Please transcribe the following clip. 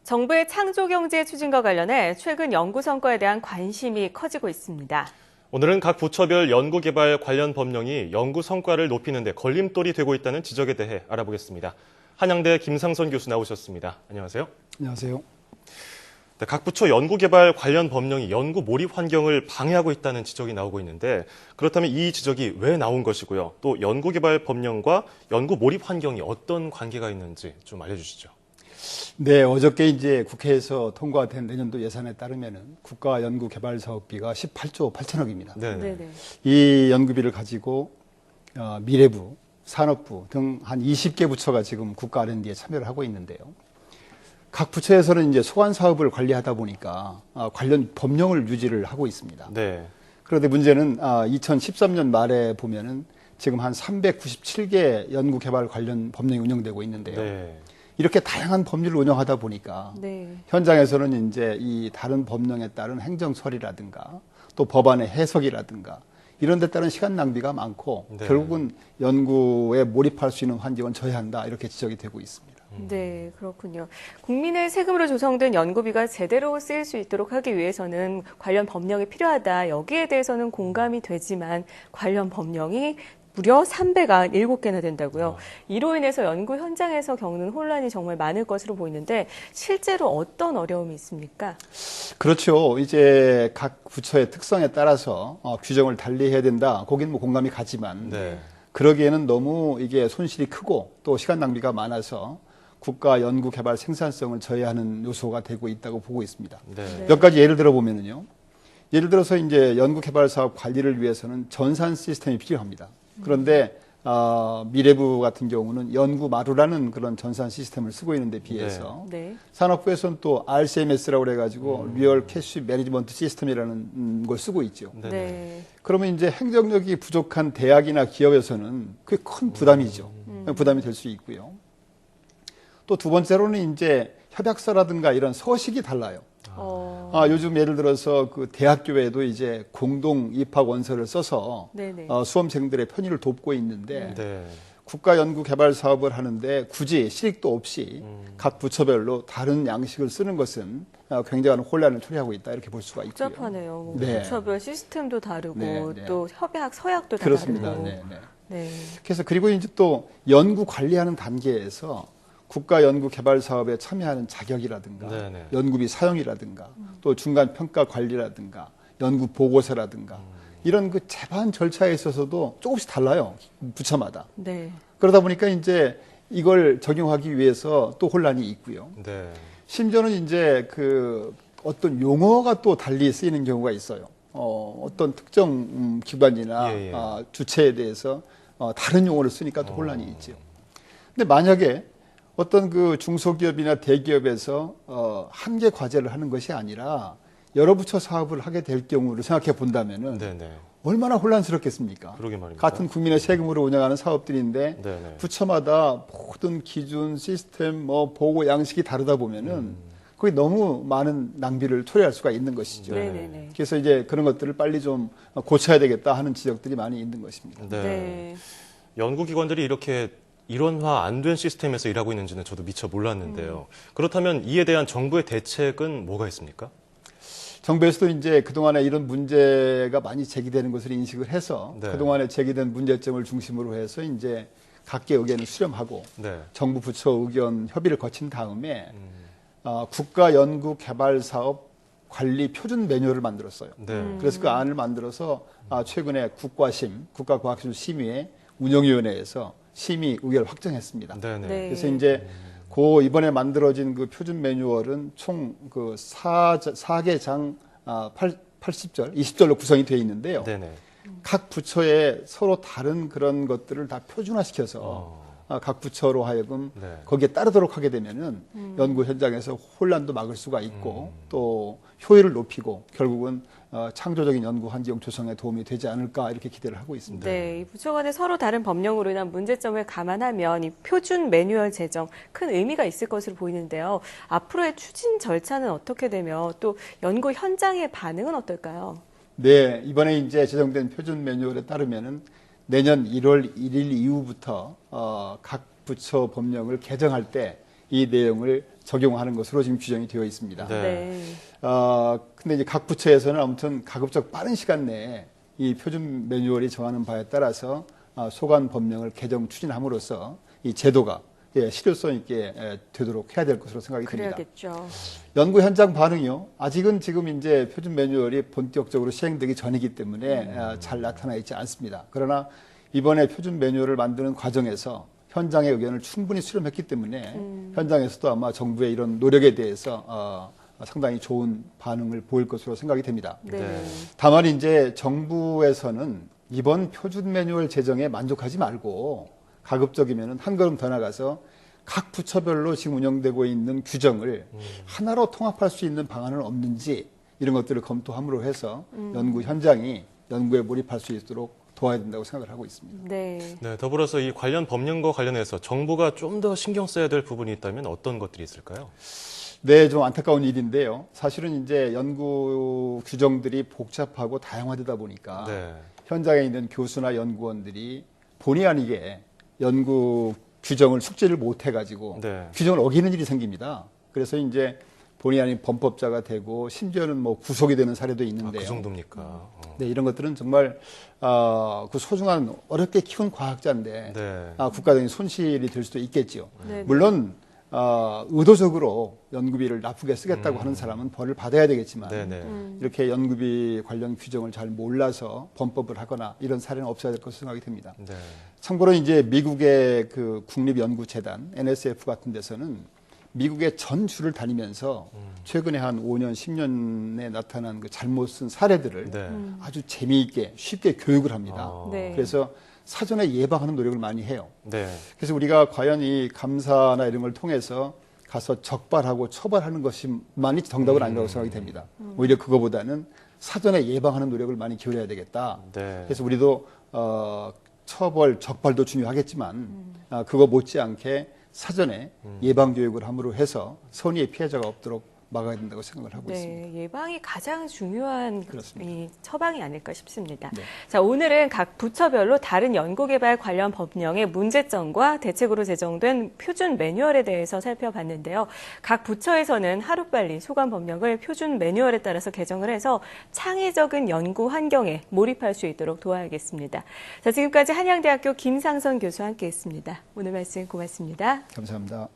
정부의 창조경제 추진과 관련해 최근 연구 성과에 대한 관심이 커지고 있습니다. 오늘은 각 부처별 연구개발 관련 법령이 연구 성과를 높이는 데 걸림돌이 되고 있다는 지적에 대해 알아보겠습니다. 한양대 김상선 교수 나오셨습니다. 안녕하세요. 안녕하세요. 네, 각 부처 연구개발 관련 법령이 연구 몰입 환경을 방해하고 있다는 지적이 나오고 있는데 그렇다면 이 지적이 왜 나온 것이고요? 또 연구개발 법령과 연구 몰입 환경이 어떤 관계가 있는지 좀 알려주시죠. 네, 어저께 이제 국회에서 통과된 내년도 예산에 따르면은 국가 연구 개발 사업비가 18조 8천억입니다. 네네. 이 연구비를 가지고 미래부, 산업부 등 한 20개 부처가 지금 국가 R&D에 참여를 하고 있는데요. 각 부처에서는 이제 소관 사업을 관리하다 보니까 관련 법령을 유지를 하고 있습니다. 네. 그런데 문제는 2013년 말에 보면은 지금 한 397개 연구 개발 관련 법령이 운영되고 있는데요. 네. 이렇게 다양한 법률을 운영하다 보니까 현장에서는 이제 이 다른 법령에 따른 행정 처리라든가 또 법안의 해석이라든가 이런 데 따른 시간 낭비가 많고 결국은 연구에 몰입할 수 있는 환경은 저해한다 이렇게 지적이 되고 있습니다. 네, 그렇군요. 국민의 세금으로 조성된 연구비가 제대로 쓰일 수 있도록 하기 위해서는 관련 법령이 필요하다. 여기에 대해서는 공감이 되지만 관련 법령이 무려 307개나 된다고요. 이로 인해서 연구 현장에서 겪는 혼란이 정말 많을 것으로 보이는데 실제로 어떤 어려움이 있습니까? 그렇죠. 이제 각 부처의 특성에 따라서 규정을 달리 해야 된다. 거기는 뭐 공감이 가지만 그러기에는 너무 이게 손실이 크고 또 시간 낭비가 많아서 국가 연구 개발 생산성을 저해하는 요소가 되고 있다고 보고 있습니다. 몇 가지 예를 들어 보면은요. 예를 들어서 이제 연구 개발 사업 관리를 위해서는 전산 시스템이 필요합니다. 그런데 미래부 같은 경우는 연구마루라는 그런 전산 시스템을 쓰고 있는데 비해서 산업부에서는 또 RCMS라고 그래가지고 리얼 캐시 매니지먼트 시스템이라는 걸 쓰고 있죠. 그러면 이제 행정력이 부족한 대학이나 기업에서는 그게 큰 부담이죠. 부담이 될 수 있고요. 또 두 번째로는 이제 협약서라든가 이런 서식이 달라요. 요즘 예를 들어서 그 대학교에도 이제 공동 입학 원서를 써서 수험생들의 편의를 돕고 있는데 국가 연구 개발 사업을 하는데 굳이 실익도 없이 각 부처별로 다른 양식을 쓰는 것은 굉장한 혼란을 초래하고 있다 이렇게 볼 수가 있고요. 복잡하네요. 부처별 시스템도 다르고 또 협약 서약도 다 그렇습니다. 다르고. 그래서 그리고 이제 또 연구 관리하는 단계에서 국가 연구 개발 사업에 참여하는 자격이라든가 연구비 사용이라든가 또 중간 평가 관리라든가 연구 보고서라든가 이런 그 제반 절차에 있어서도 조금씩 달라요. 부처마다. 그러다 보니까 이제 이걸 적용하기 위해서 또 혼란이 있고요. 심지어는 이제 그 어떤 용어가 또 달리 쓰이는 경우가 있어요. 어떤 특정 기관이나 주체에 대해서 다른 용어를 쓰니까 또 혼란이 있죠. 근데 만약에 어떤 그 중소기업이나 대기업에서 한 개 과제를 하는 것이 아니라 여러 부처 사업을 하게 될 경우를 생각해 본다면은 얼마나 혼란스럽겠습니까? 같은 국민의 세금으로 운영하는 사업들인데 부처마다 모든 기준, 시스템, 뭐 보고 양식이 다르다 보면은 그게 너무 많은 낭비를 초래할 수가 있는 것이죠. 그래서 이제 그런 것들을 빨리 좀 고쳐야 되겠다 하는 지적들이 많이 있는 것입니다. 연구기관들이 이렇게 일원화 안 된 시스템에서 일하고 있는지는 저도 미처 몰랐는데요. 그렇다면 이에 대한 정부의 대책은 뭐가 있습니까? 정부에서도 이제 그동안에 이런 문제가 많이 제기되는 것을 인식을 해서 그동안에 제기된 문제점을 중심으로 해서 이제 각계 의견을 수렴하고 정부 부처 의견 협의를 거친 다음에 국가 연구 개발 사업 관리 표준 매뉴얼을 만들었어요. 그래서 그 안을 만들어서 최근에 국가과학기술심의회 운영위원회에서 심의 의결 확정했습니다. 그래서 이제 이번에 만들어진 그 표준 매뉴얼은 총 그 4개 장 80절, 20절로 구성이 되어 있는데요. 각 부처에 서로 다른 그런 것들을 다 표준화시켜서 각 부처로 하여금 거기에 따르도록 하게 되면은 연구 현장에서 혼란도 막을 수가 있고 또 효율을 높이고 결국은 창조적인 연구 환경 조성에 도움이 되지 않을까 이렇게 기대를 하고 있습니다. 이 부처 간에 서로 다른 법령으로 인한 문제점을 감안하면 이 표준 매뉴얼 제정 큰 의미가 있을 것으로 보이는데요. 앞으로의 추진 절차는 어떻게 되며 또 연구 현장의 반응은 어떨까요? 네, 이번에 이제 제정된 표준 매뉴얼에 따르면은 내년 1월 1일 이후부터 각 부처 법령을 개정할 때 이 내용을 적용하는 것으로 지금 규정이 되어 있습니다. 네. 네. 근데 이제 각 부처에서는 아무튼 가급적 빠른 시간 내에 이 표준 매뉴얼이 정하는 바에 따라서 소관 법령을 개정 추진함으로써 이 제도가 실효성 있게 되도록 해야 될 것으로 생각이 듭니다. 그래야겠죠. 연구 현장 반응이요. 아직은 지금 이제 표준 매뉴얼이 본격적으로 시행되기 전이기 때문에 잘 나타나 있지 않습니다. 그러나 이번에 표준 매뉴얼을 만드는 과정에서 현장의 의견을 충분히 수렴했기 때문에 현장에서도 아마 정부의 이런 노력에 대해서 상당히 좋은 반응을 보일 것으로 생각이 됩니다. 네. 다만 이제 정부에서는 이번 표준 매뉴얼 제정에 만족하지 말고 가급적이면 한 걸음 더 나가서 각 부처별로 지금 운영되고 있는 규정을 하나로 통합할 수 있는 방안은 없는지 이런 것들을 검토함으로 해서 연구 현장이 연구에 몰입할 수 있도록 도와야 된다고 생각을 하고 있습니다. 네. 네, 더불어서 이 관련 법령과 관련해서 정부가 좀 더 신경 써야 될 부분이 있다면 어떤 것들이 있을까요? 네, 좀 안타까운 일인데요. 사실은 이제 연구 규정들이 복잡하고 다양화되다 보니까 네. 현장에 있는 교수나 연구원들이 본의 아니게 연구 규정을 숙지를 못 해가지고 네. 규정을 어기는 일이 생깁니다. 그래서 이제 본의 아닌 범법자가 되고 심지어는 뭐 구속이 되는 사례도 있는데요. 그 정도입니까? 네, 이런 것들은 정말 그 소중한 어렵게 키운 과학자인데 네. 국가적인 손실이 될 수도 있겠지요. 네. 물론 의도적으로 연구비를 나쁘게 쓰겠다고 하는 사람은 벌을 받아야 되겠지만 네네. 이렇게 연구비 관련 규정을 잘 몰라서 범법을 하거나 이런 사례는 없어야 될 것으로 생각이 됩니다. 네. 참고로 이제 미국의 그 국립연구재단 NSF 같은 데서는 미국의 전 주를 다니면서 최근에 한 5년, 10년에 나타난 그 잘못 쓴 사례들을 네. 아주 재미있게 쉽게 교육을 합니다. 네. 그래서 사전에 예방하는 노력을 많이 해요. 네. 그래서 우리가 과연 이 감사나 이런 걸 통해서 가서 적발하고 처벌하는 것이만이 정답은 아니라고 생각이 됩니다. 오히려 그거보다는 사전에 예방하는 노력을 많이 기울여야 되겠다. 네. 그래서 우리도 처벌, 적발도 중요하겠지만 그거 못지않게 사전에 예방 교육을 함으로 해서 선의의 피해자가 없도록 막아야 된다고 생각을 하고 있습니다. 네, 예방이 가장 중요한 그렇습니다. 이 처방이 아닐까 싶습니다. 네. 자, 오늘은 각 부처별로 다른 연구개발 관련 법령의 문제점과 대책으로 제정된 표준 매뉴얼에 대해서 살펴봤는데요. 각 부처에서는 하루빨리 소관 법령을 표준 매뉴얼에 따라서 개정을 해서 창의적인 연구 환경에 몰입할 수 있도록 도와야겠습니다. 자, 지금까지 한양대학교 김상선 교수와 함께했습니다. 오늘 말씀 고맙습니다. 감사합니다.